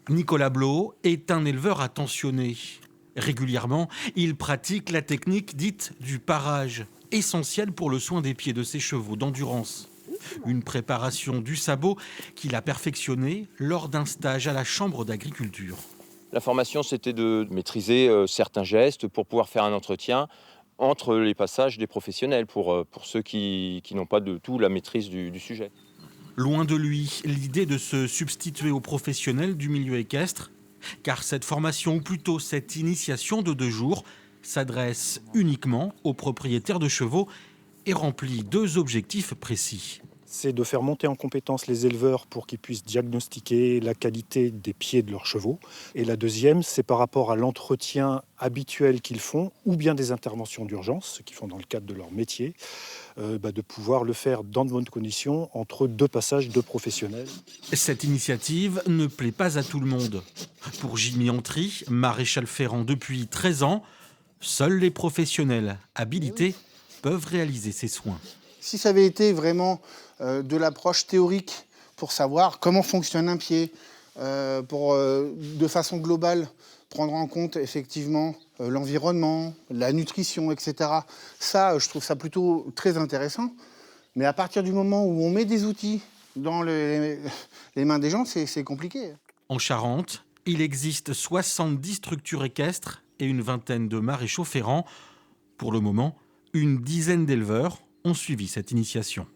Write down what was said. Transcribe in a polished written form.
Nicolas Blot est un éleveur attentionné. Régulièrement, il pratique la technique dite du parage, essentielle pour le soin des pieds de ses chevaux d'endurance. Une préparation du sabot qu'il a perfectionnée lors d'un stage à la Chambre d'agriculture. La formation, c'était de maîtriser certains gestes pour pouvoir faire un entretien entre les passages des professionnels, pour ceux qui n'ont pas de tout la maîtrise du sujet. Loin de lui l'idée de se substituer aux professionnels du milieu équestre, car cette formation, ou plutôt cette initiation de 2 jours, s'adresse uniquement aux propriétaires de chevaux et remplit 2 objectifs précis. C'est de faire monter en compétence les éleveurs pour qu'ils puissent diagnostiquer la qualité des pieds de leurs chevaux. Et la deuxième, c'est par rapport à l'entretien habituel qu'ils font, ou bien des interventions d'urgence, ce qu'ils font dans le cadre de leur métier, de pouvoir le faire dans de bonnes conditions entre 2 passages de professionnels. Cette initiative ne plaît pas à tout le monde. Pour Jimmy Antry, maréchal ferrant depuis 13 ans, seuls les professionnels habilités peuvent réaliser ces soins. Si ça avait été vraiment de l'approche théorique pour savoir comment fonctionne un pied, de façon globale, prendre en compte effectivement l'environnement, la nutrition, etc. Ça, je trouve ça plutôt très intéressant. Mais à partir du moment où on met des outils dans les mains des gens, c'est compliqué. En Charente, il existe 70 structures équestres et une vingtaine de maréchaux ferrants. Pour le moment, une dizaine d'éleveurs ont suivi cette initiation.